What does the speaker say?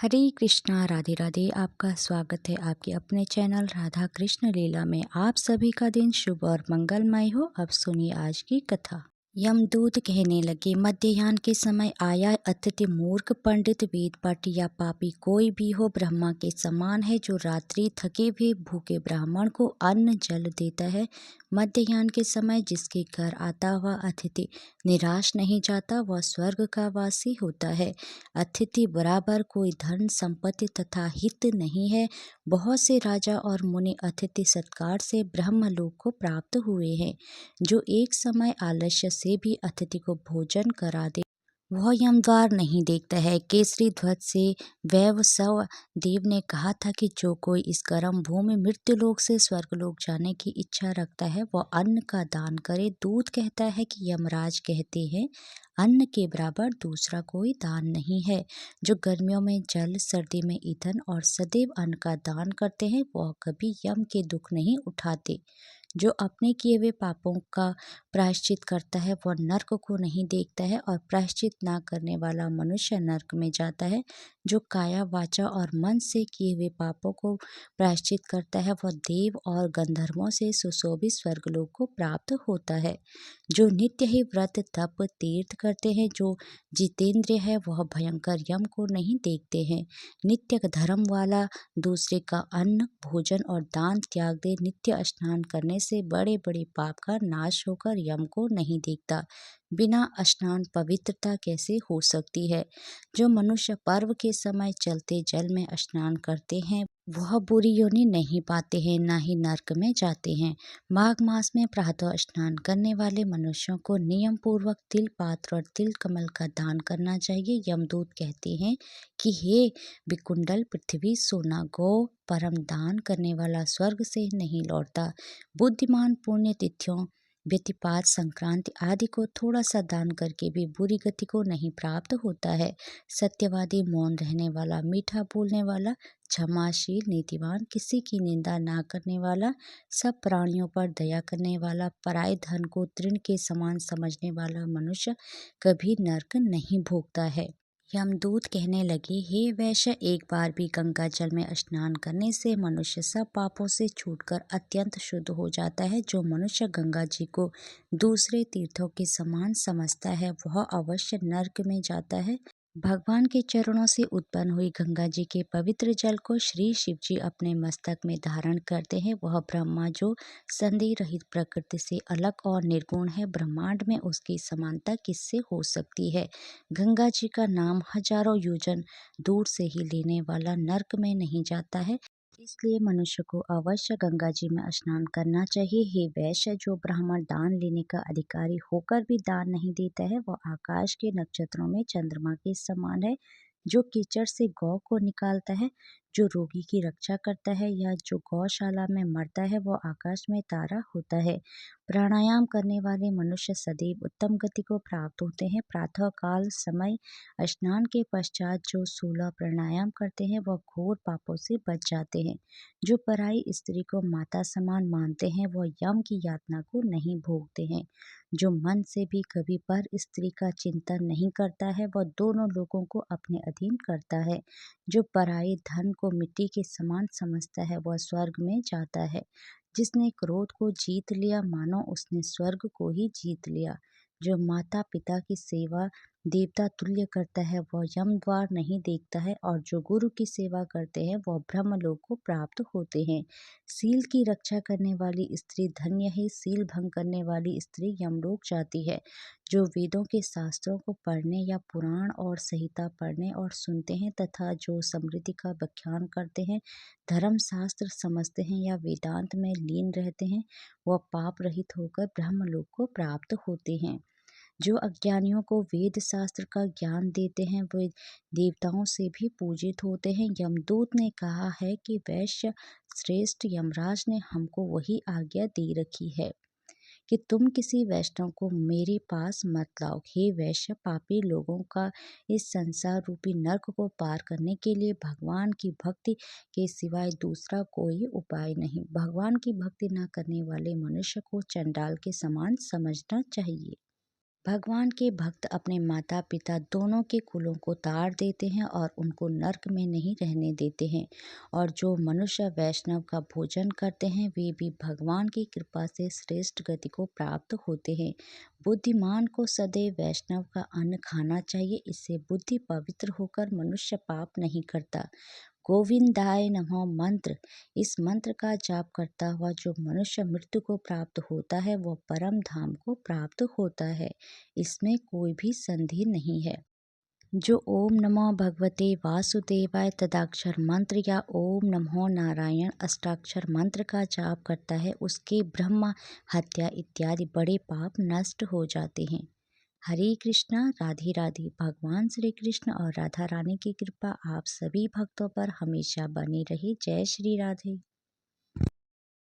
हरे कृष्णा राधे राधे। आपका स्वागत है आपके अपने चैनल राधा कृष्ण लीला में। आप सभी का दिन शुभ और मंगलमय हो। अब सुनिए आज की कथा। यमदूत कहने लगे, मध्याह्न के समय आया अतिथि मूर्ख पंडित वेद पट या पापी कोई भी हो ब्रह्मा के समान है, जो रात्रि थके हुए भूखे ब्राह्मण को अन्न जल देता है। मध्याह्न के समय जिसके घर आता हुआ अतिथि निराश नहीं जाता, वह स्वर्ग का वासी होता है। अतिथि बराबर कोई धन संपत्ति तथा हित नहीं है। बहुत से राजा और मुनि अतिथि सत्कार से ब्रह्मलोक को प्राप्त हुए हैं। जो एक समय आलस्य से भी अतिथि को भोजन करा दे, वह यमद्वार नहीं देखता है। केसरी ध्वज से वैवस्वत देव ने कहा था कि जो कोई इस गर्म भूमि मृत्युलोक से स्वर्गलोक जाने की इच्छा रखता है, वह अन्न का दान करे। दूत कहता है कि यमराज कहते हैं, अन्न के बराबर दूसरा कोई दान नहीं है। जो गर्मियों में जल, सर्दी में ईंधन और सदैव अन्न का दान करते हैं, वह कभी यम के दुख नहीं उठाते। जो अपने किए हुए पापों का प्रायश्चित करता है, वह नरक को नहीं देखता है, और प्रायश्चित ना करने वाला मनुष्य नरक में जाता है। जो काया वाचा और मन से किए हुए पापों को प्रायश्चित करता है, वह देव और गंधर्वों से सुशोभित स्वर्गलोक को प्राप्त होता है। जो नित्य ही व्रत तप तीर्थ करते हैं, जो जितेंद्रिय है, वह भयंकर यम को नहीं देखते हैं। नित्य धर्म वाला दूसरे का अन्न भोजन और दान त्याग दे। नित्य स्नान करने से बड़े बड़े पाप का नाश होकर यम को नहीं देखता। बिना स्नान पवित्रता कैसे हो सकती है। जो मनुष्य पर्व के समय चलते जल में स्नान करते हैं, वह बुरी योनि नहीं पाते हैं, ना ही नरक में जाते हैं। माघ मास में प्रातः स्नान करने वाले मनुष्यों को नियम पूर्वक तिल पात्र और तिल कमल का दान करना चाहिए। यमदूत कहते हैं कि हे विकुंडल पृथ्वी, सोना गौ परम दान करने वाला स्वर्ग से नहीं लौटता। बुद्धिमान पुण्य तिथियों व्यतिपात संक्रांति आदि को थोड़ा सा दान करके भी बुरी गति को नहीं प्राप्त होता है। सत्यवादी, मौन रहने वाला, मीठा बोलने वाला, क्षमाशील, नीतिवान, किसी की निंदा ना करने वाला, सब प्राणियों पर दया करने वाला, पराये धन को तृण के समान समझने वाला मनुष्य कभी नरक नहीं भोगता है। यमदूत कहने लगे, हे वैश्य, एक बार भी गंगा जल में स्नान करने से मनुष्य सब पापों से छूटकर अत्यंत शुद्ध हो जाता है। जो मनुष्य गंगा जी को दूसरे तीर्थों के समान समझता है, वह अवश्य नरक में जाता है। भगवान के चरणों से उत्पन्न हुई गंगा जी के पवित्र जल को श्री शिव जी अपने मस्तक में धारण करते हैं। वह ब्रह्मा जो संदेह रहित प्रकृति से अलग और निर्गुण है, ब्रह्मांड में उसकी समानता किससे हो सकती है। गंगा जी का नाम हजारों योजन दूर से ही लेने वाला नरक में नहीं जाता है। इसलिए मनुष्य को अवश्य गंगा जी में स्नान करना चाहिए। हे वैश्य, जो ब्राह्मण दान लेने का अधिकारी होकर भी दान नहीं देता है, वह आकाश के नक्षत्रों में चंद्रमा के समान है। जो कीचड़ से गौ को निकालता है, जो रोगी की रक्षा करता है, या जो गौशाला में मरता है, वह आकाश में तारा होता है। प्राणायाम करने वाले मनुष्य सदैव उत्तम गति को प्राप्त होते हैं। प्रातः काल समय स्नान के पश्चात जो 16 प्राणायाम करते हैं, वह घोर पापों से बच जाते हैं। जो पराई स्त्री को माता समान मानते हैं, वह यम की यातना को नहीं भोगते हैं। जो मन से भी कभी पर स्त्री का चिंतन नहीं करता है, वह दोनों लोगों को अपने अधीन करता है। जो पराई धन को मिट्टी के समान समझता है, वह स्वर्ग में जाता है। जिसने क्रोध को जीत लिया, मानो उसने स्वर्ग को ही जीत लिया। जो माता पिता की सेवा देवता तुल्य करता है, वह यम द्वार नहीं देखता है, और जो गुरु की सेवा करते हैं, वह ब्रह्मलोक को प्राप्त होते हैं। सील की रक्षा करने वाली स्त्री धन्य है। सील भंग करने वाली स्त्री यमलोक जाती है। जो वेदों के शास्त्रों को पढ़ने या पुराण और संहिता पढ़ने और सुनते हैं, तथा जो समृद्धि का व्याख्यान करते हैं, धर्म शास्त्र समझते हैं या वेदांत में लीन रहते हैं, वह पाप रहित होकर ब्रह्मलोक को प्राप्त होते हैं। जो अज्ञानियों को वेद शास्त्र का ज्ञान देते हैं, वे देवताओं से भी पूजित होते हैं। यमदूत ने कहा है कि वैश्य श्रेष्ठ यमराज ने हमको वही आज्ञा दे रखी है कि तुम किसी वैष्णव को मेरे पास मत लाओ। हे वैश्य, पापी लोगों का इस संसार रूपी नरक को पार करने के लिए भगवान की भक्ति के सिवाय दूसरा कोई उपाय नहीं। भगवान की भक्ति न करने वाले मनुष्य को चंडाल के समान समझना चाहिए। भगवान के भक्त अपने माता पिता दोनों के कुलों को ताड़ देते हैं और उनको नरक में नहीं रहने देते हैं। और जो मनुष्य वैष्णव का भोजन करते हैं वे भी भगवान की कृपा से श्रेष्ठ गति को प्राप्त होते हैं। बुद्धिमान को सदैव वैष्णव का अन्न खाना चाहिए। इससे बुद्धि पवित्र होकर मनुष्य पाप नहीं करता। गोविंदाय नमः मंत्र, इस मंत्र का जाप करता हुआ जो मनुष्य मृत्यु को प्राप्त होता है वह परम धाम को प्राप्त होता है। इसमें कोई भी संदेह नहीं है। जो ओम नमो भगवते वासुदेवाय तदाक्षर मंत्र या ओम नमो नारायण अष्टाक्षर मंत्र का जाप करता है उसके ब्रह्मा हत्या इत्यादि बड़े पाप नष्ट हो जाते हैं। हरे कृष्णा, राधे राधे। भगवान श्री कृष्ण और राधा रानी की कृपा आप सभी भक्तों पर हमेशा बनी रही। जय श्री राधे।